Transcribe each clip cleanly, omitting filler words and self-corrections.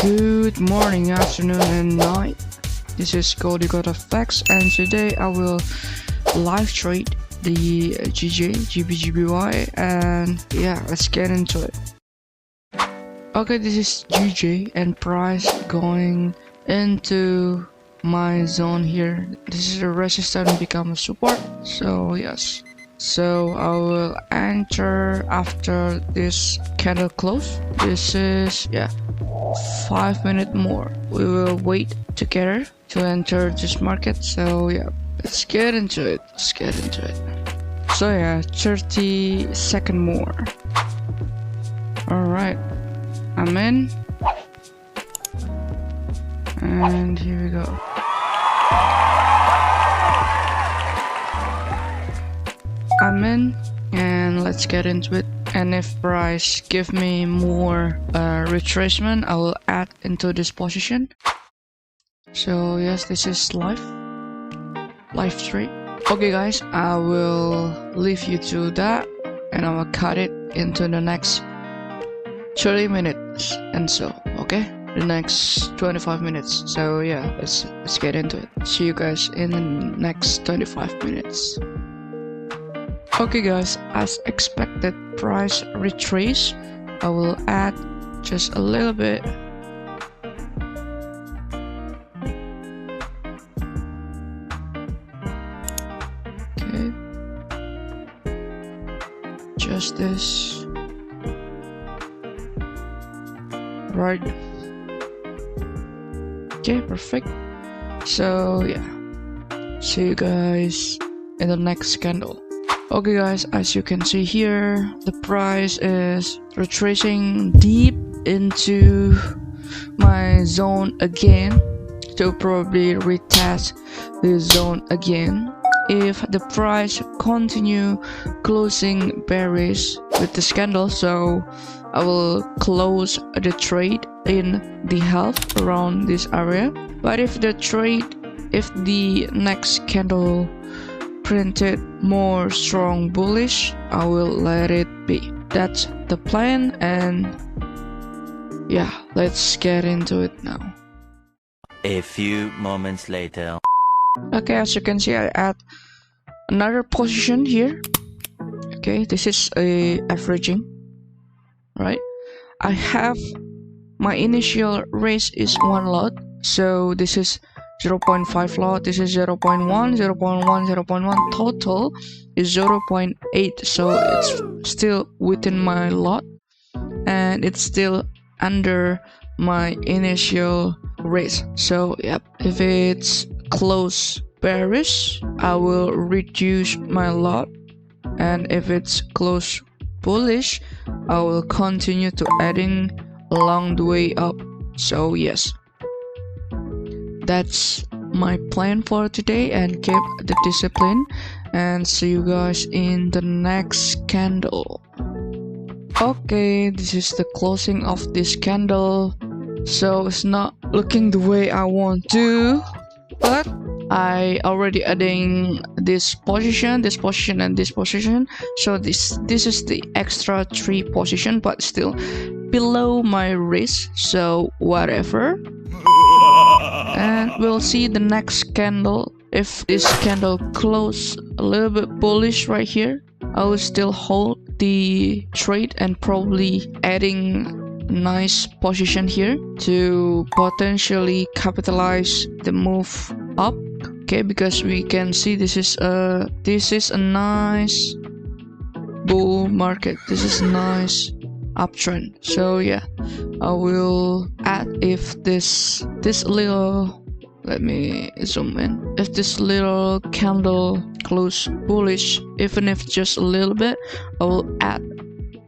Good morning, afternoon, and night. This is GBPJPY, and today I will live trade the GBPJPY, and yeah, let's get into it. Okay, this is GJ and price going into my zone here. This is a resistance become a support, so yes. So I will enter after this candle close. This is 5 minutes more. We will wait together to enter this market. So yeah, let's get into it. So yeah, 30 seconds more. Alright, I'm in, and here we go. I'm in, and let's get into it. And if price give me more retracement, I will add into this position. So yes, this is live trade. Okay guys, I will leave you to that, and I will cut it into the next 30 minutes and so, okay, the next 25 minutes. So yeah, let's get into it. See you guys in the next 25 minutes. Okay guys, as expected, price retrace. I will add just a little bit. Okay, just this. Right. Okay, perfect. So yeah, see you guys in the next candle. Okay guys, as you can see here, the price is retracing deep into my zone again to probably retest the zone again. If the price continue closing bearish with this candle, so I will close the trade in the half around this area. But if the next candle printed more strong bullish, I will let it be. That's the plan, and yeah, let's get into it now. A few moments later. Okay, as you can see, I add another position here. Okay, this is a averaging, right? I have my initial raise is 1 lot, so this is 0.5 lot, this is 0.1, 0.1, 0.1, total is 0.8, so it's still within my lot, and it's still under my initial raise. So yep, if it's close bearish, I will reduce my lot, and if it's close bullish, I will continue to adding along the way up. So yes, that's my plan for today, and keep the discipline, and see you guys in the next candle. Okay, this is the closing of this candle. So it's not looking the way I want to, but I already adding this position, and this position. So this is the extra 3 position, but still below my risk, so whatever. And we'll see the next candle. If this candle close a little bit bullish right here, I will still hold the trade and probably adding nice position here to potentially capitalize the move up. Okay, because we can see this is a nice bull market. This is a nice uptrend. So yeah, I will add if this little, let me zoom in, if this little candle close bullish, even if just a little bit, I will add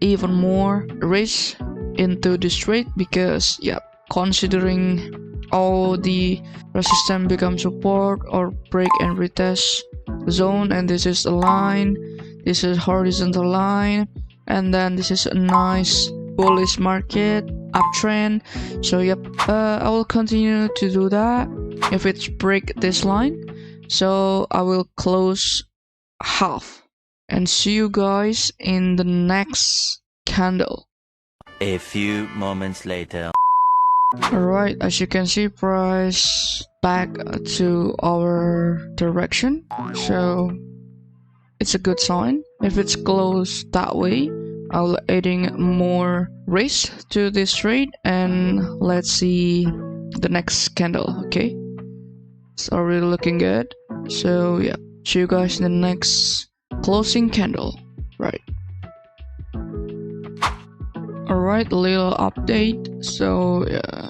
even more risk into this trade, because yeah, considering all the resistance become support or break and retest zone, and this is a line, this is horizontal line, and then this is a nice bullish market uptrend. So yep, I will continue to do that if it's break this line. So I will close half, and see you guys in the next candle. A few moments later. Alright, as you can see, price back to our direction, so it's a good sign. If it's closed that way, I'll adding more risk to this trade, and let's see the next candle. Okay, it's already looking good, so yeah, see you guys in the next closing candle. Right. Alright, a little update. So yeah,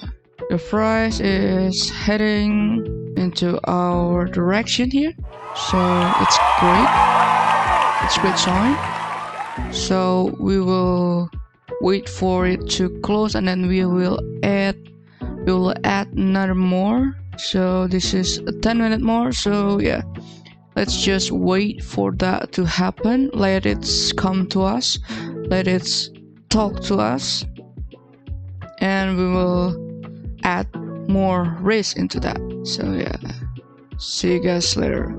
the price is heading into our direction here, so it's great. It's a great sign. So we will wait for it to close, and then we will add another more. So this is a 10-minute more. So yeah, let's just wait for that to happen. Let it come to us, let it talk to us, and we will add more risk into that. So yeah, see you guys later.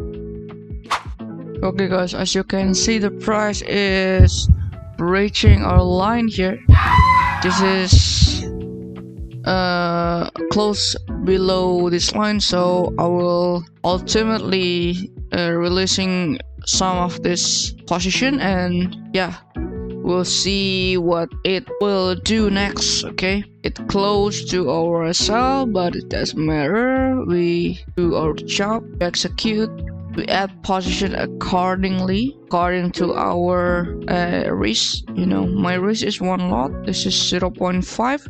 Okay guys, as you can see, the price is breaching our line here. This is close below this line, so I will ultimately releasing some of this position, and yeah, we'll see what it will do next. Okay, it close to our SL, but it doesn't matter. We do our job, we execute, we add position accordingly according to our risk. You know, my risk is one lot. This is 0.5, 0.1,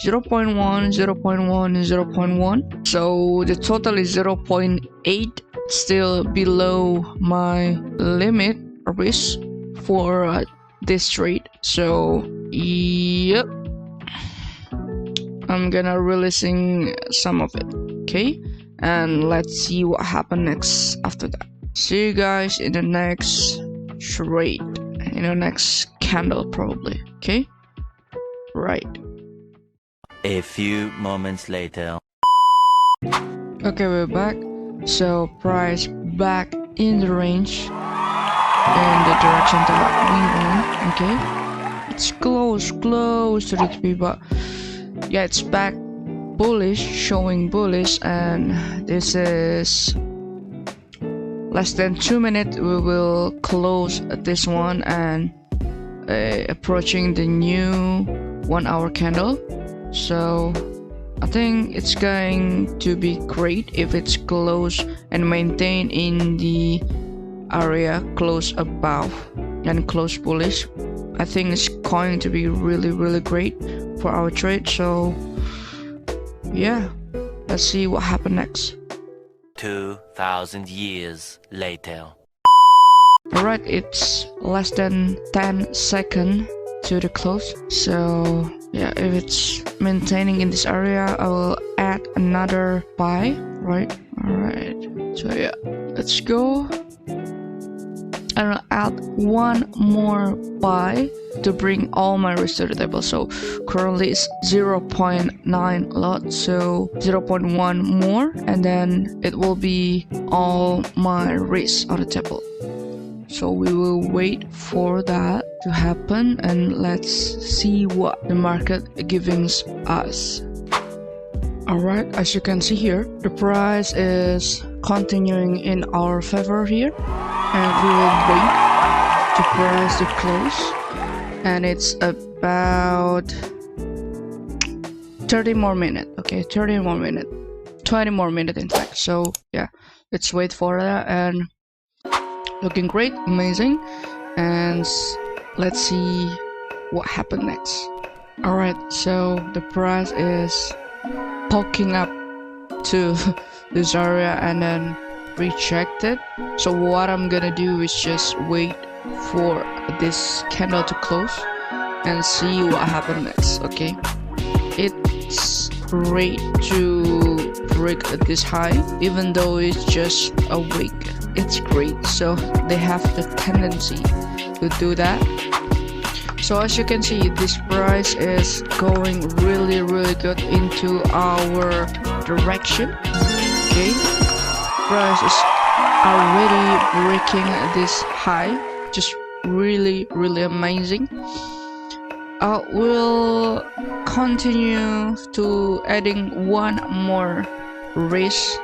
0.1, 0.1, so the total is 0.8, still below my limit risk for this trade. So yep, I'm gonna releasing some of it. Okay, and let's see what happens next after that. See you guys in the next trade, in the next candle probably. Okay, right. A few moments later. Okay, we're back. So price back in the range, in the direction that we want. Okay, it's close to the XP, but yeah, it's back bullish, showing bullish, and this is less than 2 minutes. We will close this one and approaching the new 1 hour candle. So I think it's going to be great if it's close and maintain in the area close above and close bullish. I think it's going to be really great for our trade. So yeah, let's see what happens next. 2,000 years later. Alright, it's less than 10 seconds to the close. So yeah, if it's maintaining in this area, I will add another buy. Right. Alright, so yeah, let's go. And I'll add 1 more buy to bring all my risk to the table. So currently it's 0.9 lot, so 0.1 more, and then it will be all my risk on the table. So we will wait for that to happen, and let's see what the market gives us. Alright, as you can see here, the price is continuing in our favor here, and we will wait to price to close, and it's about 30 more minutes. Okay, 30 more minutes, 20 more minutes in fact. So yeah, let's wait for that, and looking great, amazing, and let's see what happened next. Alright, so the price is poking up to this area and then rejected. So what I'm gonna do is just wait for this candle to close and see what happens next. Okay, it's great to break this high, even though it's just a week. It's great, so they have the tendency to do that. So as you can see, this price is going really good into our direction. Okay, price is already breaking this high, just really amazing. We'll continue to adding one more risk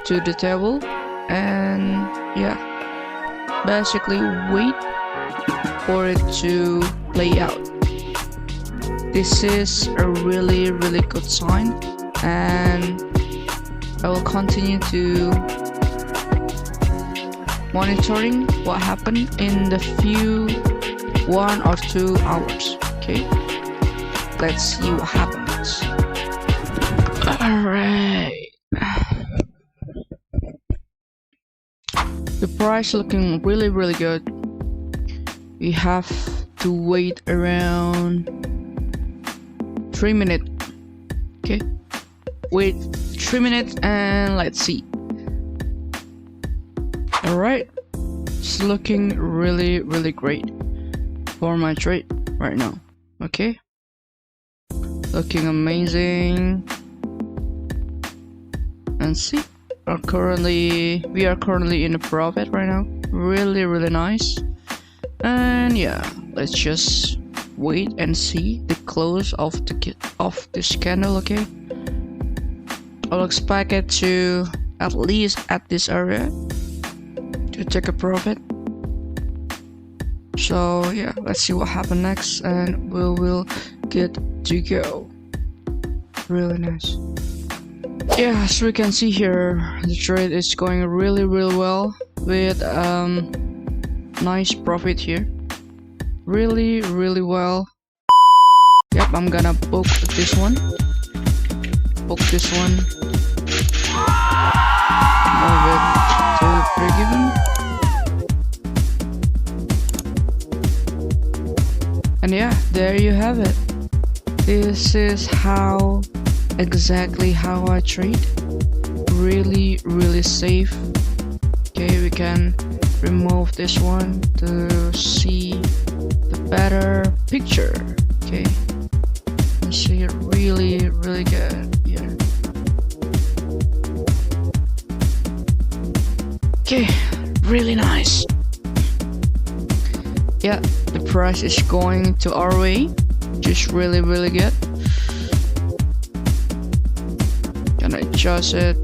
to the table, and yeah, basically wait for it to play out. This is a really good sign, and I will continue to monitoring what happened in the few 1 or 2 hours. Okay, let's see what happens. Alright, the price looking really good. We have to wait around 3 minutes. Okay, wait 3 minutes and let's see. Alright, it's looking really great for my trade right now. Okay, looking amazing. And see, we are currently in a profit right now. Really nice. And yeah, let's just wait and see the close of this candle. Okay, I'll expect it to at least at this area to take a profit. So yeah, let's see what happens next, and we will get to go. Really nice. Yeah, as we can see here, the trade is going really well with nice profit here. Really well. Yep, I'm gonna book this one. Move it to break-even. And yeah, there you have it. This is exactly how I trade. Really safe. Okay, we can remove this one to see the better picture. Okay, you see it really good here. Okay, really nice. Yeah, the price is going to our way, just really good. Gonna adjust it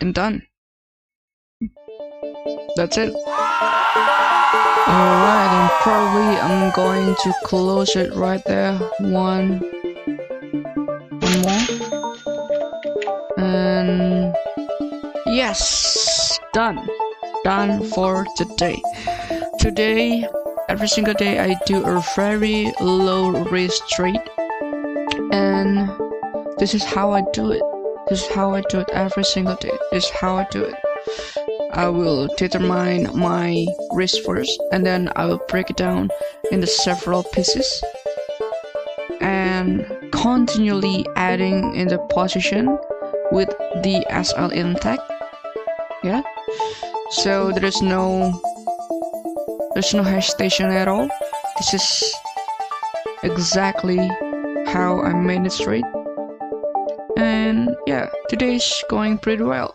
and done. That's it. Alright, and probably I'm going to close it right there. One more, and yes, done for today. Every single day I do a very low risk trade, and this is how I do it. Every single day. This is how I do it. I will determine my risk first, and then I will break it down into several pieces and continually adding in the position with the SL intact. Yeah, so there's no hesitation at all. This is exactly how I manage trade, and yeah, today's going pretty well.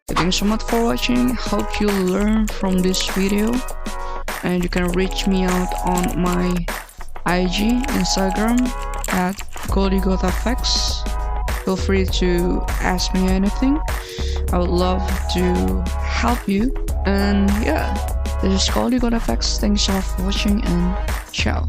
Thanks so much for watching. Hope you learn from this video, and you can reach me out on my IG, Instagram at GoldieGoldFX. Feel free to ask me anything. I would love to help you. And yeah, this is GoldieGoldFX. Thanks so much for watching, and ciao.